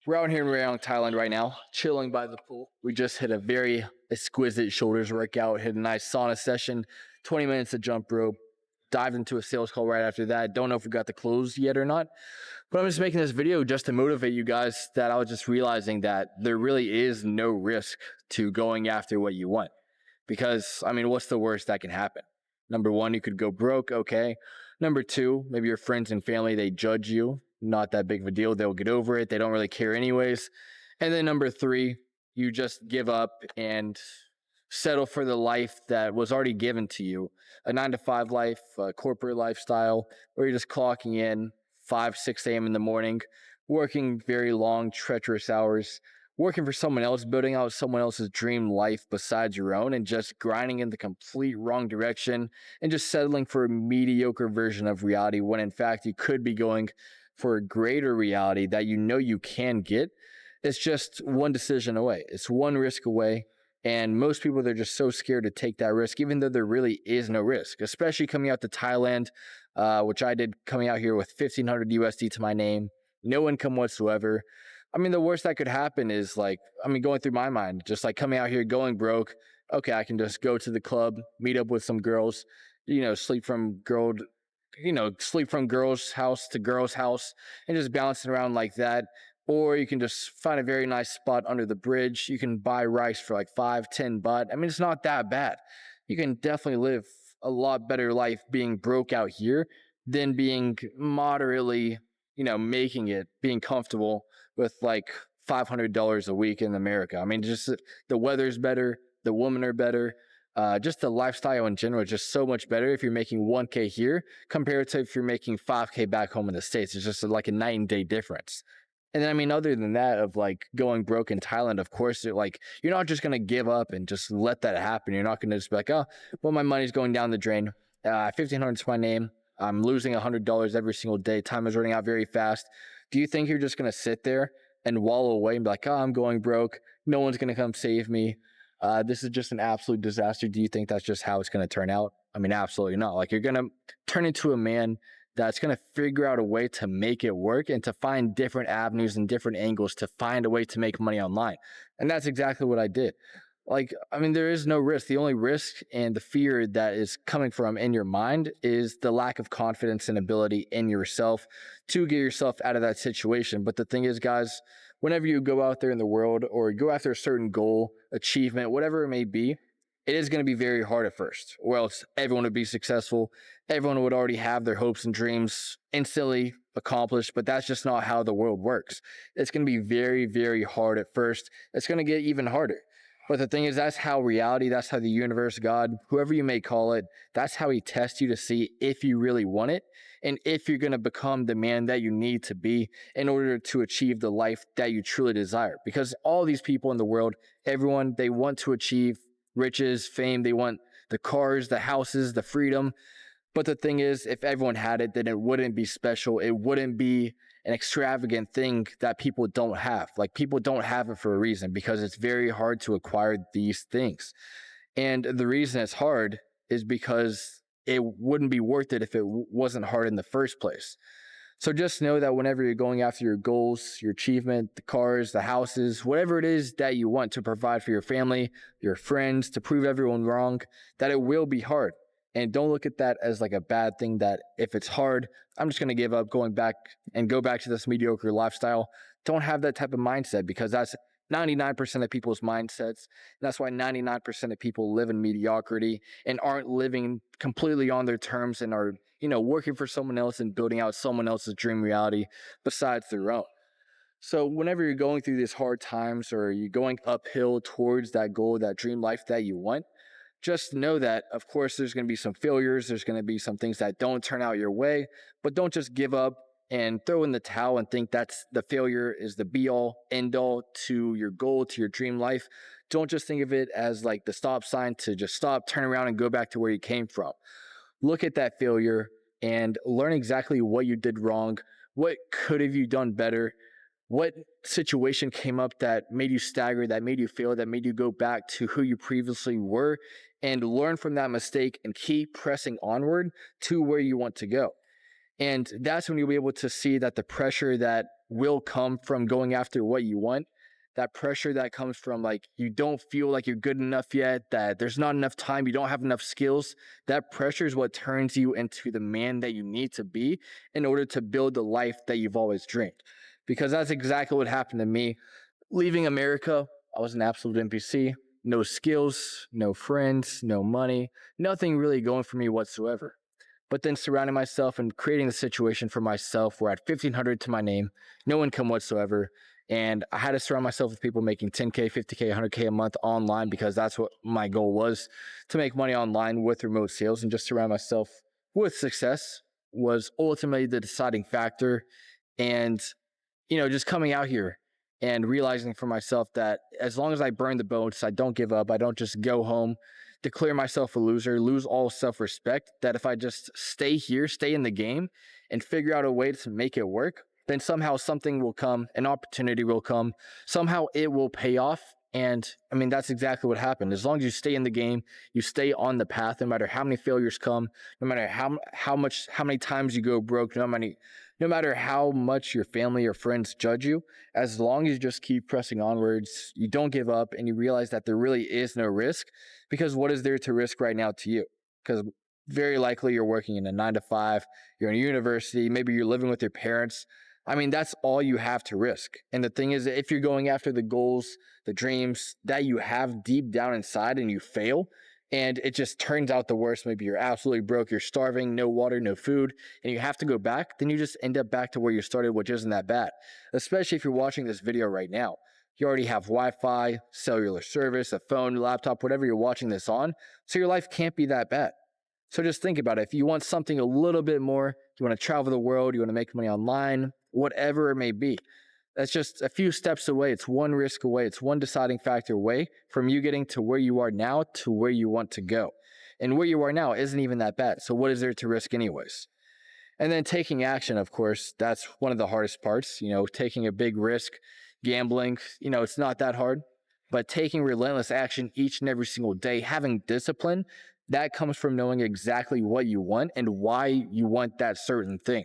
We're out here in Rayong, Thailand right now, chilling by the pool. We just hit a very exquisite shoulders workout, hit a nice sauna session, 20 minutes of jump rope, dived into a sales call right after that. Don't know if we got the close yet or not, but I'm just making this video just to motivate you guys that I was just realizing that there really is no risk to going after what you want. Because, I mean, what's the worst that can happen? Number one, you could go broke, okay. Number two, maybe your friends and family, they judge you. Not that big of a deal. They'll get over it. They don't really care anyways. And then number three, you just give up and settle for the life that was already given to you. A 9 to 5 life, a corporate lifestyle, where you're just clocking in 5, 6 a.m. in the morning, working very long, treacherous hours, working for someone else, building out someone else's dream life besides your own, and just grinding in the complete wrong direction and just settling for a mediocre version of reality when in fact you could be going for a greater reality that you know you can get. It's just one decision away. It's one risk away. And most people, they're just so scared to take that risk, even though there really is no risk, especially coming out to Thailand, which I did coming out here with 1,500 USD to my name, no income whatsoever. I mean, the worst that could happen is going through my mind, just like coming out here, going broke. Okay, I can just go to the club, meet up with some girls, sleep from girl's house to girl's house and just bouncing around like that. Or you can just find a very nice spot under the bridge. You can buy rice for like 5, 10 baht. I mean, it's not that bad. You can definitely live a lot better life being broke out here than being moderately, making it, being comfortable with like $500 a week in America. I mean, just the weather's better, the women are better, just the lifestyle in general is just so much better if you're making 1K here compared to if you're making 5K back home in the States. It's just like a night and day difference. And then, I mean, other than that, of like going broke in Thailand, of course, you're not just going to give up and just let that happen. You're not going to just be like, oh, well, my money's going down the drain. 1,500 is my name. I'm losing $100 every single day. Time is running out very fast. Do you think you're just going to sit there and wallow away and be like, oh, I'm going broke. No one's going to come save me. This is just an absolute disaster. Do you think that's just how it's going to turn out? I mean, absolutely not. Like, you're going to turn into a man that's going to figure out a way to make it work and to find different avenues and different angles to find a way to make money online. And that's exactly what I did. Like, I mean, there is no risk. The only risk and the fear that is coming from in your mind is the lack of confidence and ability in yourself to get yourself out of that situation. But the thing is, guys, whenever you go out there in the world or go after a certain goal, achievement, whatever it may be, it is going to be very hard at first, or else everyone would be successful. Everyone would already have their hopes and dreams instantly accomplished, but that's just not how the world works. It's going to be very, very hard at first. It's going to get even harder. But the thing is, that's how reality, that's how the universe, God, whoever you may call it, that's how he tests you to see if you really want it and if you're going to become the man that you need to be in order to achieve the life that you truly desire. Because all these people in the world, everyone, they want to achieve riches, fame, they want the cars, the houses, the freedom. But the thing is, if everyone had it, then it wouldn't be special. It wouldn't be an extravagant thing that people don't have. Like, people don't have it for a reason because it's very hard to acquire these things. And the reason it's hard is because it wouldn't be worth it if it wasn't hard in the first place. So just know that whenever you're going after your goals, your achievement, the cars, the houses, whatever it is that you want to provide for your family, your friends, to prove everyone wrong, that it will be hard. And don't look at that as like a bad thing, that if it's hard, I'm just going to give up go back to this mediocre lifestyle. Don't have that type of mindset, because that's 99% of people's mindsets. And that's why 99% of people live in mediocrity and aren't living completely on their terms and are, working for someone else and building out someone else's dream reality besides their own. So whenever you're going through these hard times or you're going uphill towards that goal, that dream life that you want, just know that, of course, there's going to be some failures. There's going to be some things that don't turn out your way, but don't just give up and throw in the towel and think that's the failure is the be all end all to your goal, to your dream life. Don't just think of it as like the stop sign to just stop, turn around and go back to where you came from. Look at that failure and learn exactly what you did wrong. What could have you done better? What situation came up that made you stagger, that made you fail, that made you go back to who you previously were, and learn from that mistake and keep pressing onward to where you want to go. And that's when you'll be able to see that the pressure that will come from going after what you want, that pressure that comes from like you don't feel like you're good enough yet, that there's not enough time, you don't have enough skills, that pressure is what turns you into the man that you need to be in order to build the life that you've always dreamed. Because that's exactly what happened to me. Leaving America, I was an absolute NPC, no skills, no friends, no money, nothing really going for me whatsoever. But then surrounding myself and creating the situation for myself where I had 1,500 to my name, no income whatsoever. And I had to surround myself with people making 10K, 50K, 100K a month online because that's what my goal was, to make money online with remote sales. And just surround myself with success was ultimately the deciding factor. And, just coming out here and realizing for myself that as long as I burn the boats, I don't give up, I don't just go home, declare myself a loser, lose all self-respect, that if I just stay here, stay in the game, and figure out a way to make it work, then somehow something will come, an opportunity will come, somehow it will pay off. And I mean, that's exactly what happened. As long as you stay in the game, you stay on the path, no matter how many failures come, no matter how many times you go broke, no matter how much your family or friends judge you, as long as you just keep pressing onwards, you don't give up, and you realize that there really is no risk, because what is there to risk right now to you? Because very likely you're working in a 9 to 5, you're in a university, maybe you're living with your parents. I mean, that's all you have to risk. And the thing is, if you're going after the goals, the dreams that you have deep down inside and you fail, and it just turns out the worst, maybe you're absolutely broke, you're starving, no water, no food, and you have to go back, then you just end up back to where you started, which isn't that bad. Especially if you're watching this video right now. You already have Wi-Fi, cellular service, a phone, laptop, whatever you're watching this on, so your life can't be that bad. So just think about it. If you want something a little bit more, you want to travel the world, you want to make money online, whatever it may be, that's just a few steps away. It's one risk away. It's one deciding factor away from you getting to where you are now to where you want to go. And where you are now isn't even that bad. So what is there to risk anyways? And then taking action, of course, that's one of the hardest parts. Taking a big risk, gambling, it's not that hard. But taking relentless action each and every single day, having discipline, that comes from knowing exactly what you want and why you want that certain thing.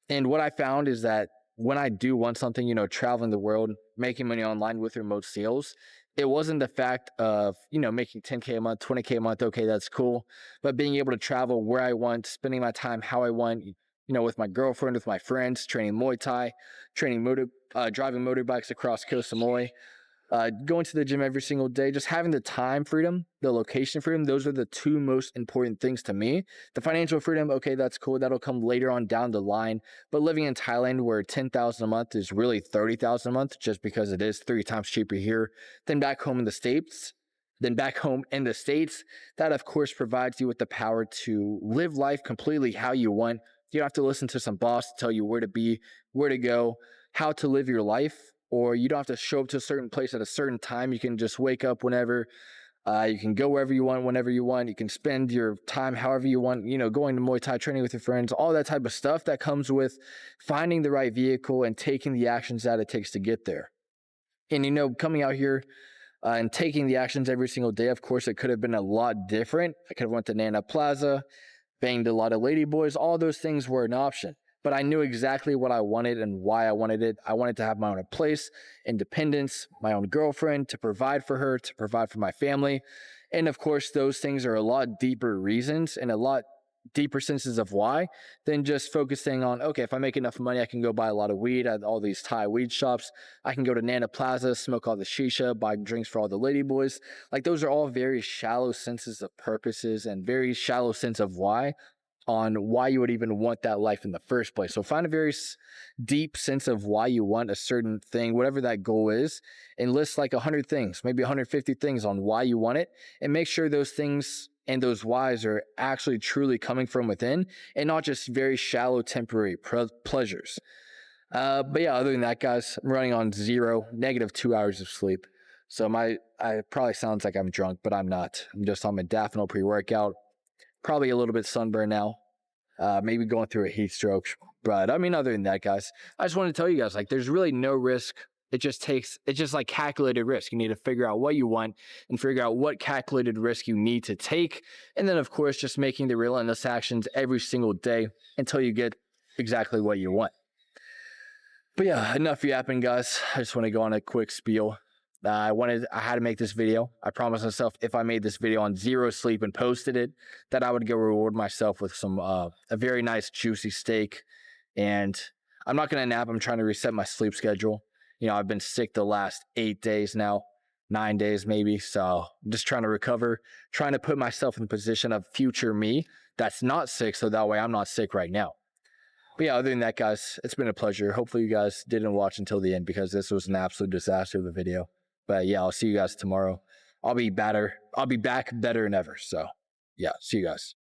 And what I found is that when I do want something, traveling the world, making money online with remote sales, it wasn't the fact of, making 10K a month, 20K a month. Okay, that's cool. But being able to travel where I want, spending my time how I want, with my girlfriend, with my friends, training Muay Thai, driving motorbikes across Koh Samui, going to the gym every single day, just having the time freedom, the location freedom, those are the two most important things to me. The financial freedom, okay, that's cool. That'll come later on down the line. But living in Thailand where 10,000 a month is really 30,000 a month, just because it is 3 times cheaper here than back home in the States, that of course provides you with the power to live life completely how you want. You don't have to listen to some boss to tell you where to be, where to go, how to live your life. Or you don't have to show up to a certain place at a certain time. You can just wake up whenever. You can go wherever you want, whenever you want. You can spend your time however you want, going to Muay Thai, training with your friends, all that type of stuff that comes with finding the right vehicle and taking the actions that it takes to get there. And, coming out here and taking the actions every single day, of course, it could have been a lot different. I could have went to Nana Plaza, banged a lot of ladyboys. All those things were an option. But I knew exactly what I wanted and why I wanted it. I wanted to have my own place, independence, my own girlfriend, to provide for her, to provide for my family. And of course, those things are a lot deeper reasons and a lot deeper senses of why than just focusing on, okay, if I make enough money, I can go buy a lot of weed at all these Thai weed shops. I can go to Nana Plaza, smoke all the shisha, buy drinks for all the ladyboys. Like, those are all very shallow senses of purposes and very shallow sense of why, on why you would even want that life in the first place. So find a very deep sense of why you want a certain thing, whatever that goal is, and list like 100 things, maybe 150 things on why you want it, and make sure those things and those whys are actually truly coming from within and not just very shallow temporary pleasures. But yeah, other than that, guys, I'm running on -2 hours of sleep. So I probably sounds like I'm drunk, but I'm not. I'm just on my Modafinil pre-workout. Probably a little bit sunburned now, maybe going through a heat stroke. But I mean, other than that, guys, I just want to tell you guys, like, there's really no risk. It's just like calculated risk. You need to figure out what you want and figure out what calculated risk you need to take. And then, of course, just making the relentless actions every single day until you get exactly what you want. But yeah, enough yapping, guys. I just want to go on a quick spiel. I had to make this video. I promised myself if I made this video on 0 sleep and posted it, that I would go reward myself with some a very nice juicy steak. And I'm not gonna nap. I'm trying to reset my sleep schedule. You know, I've been sick the last 8 days now, 9 days maybe. So I'm just trying to recover, trying to put myself in the position of future me that's not sick, so that way I'm not sick right now. But yeah, other than that, guys, it's been a pleasure. Hopefully you guys didn't watch until the end because this was an absolute disaster of a video. But yeah, I'll see you guys tomorrow. I'll be better. I'll be back better than ever. So yeah, see you guys.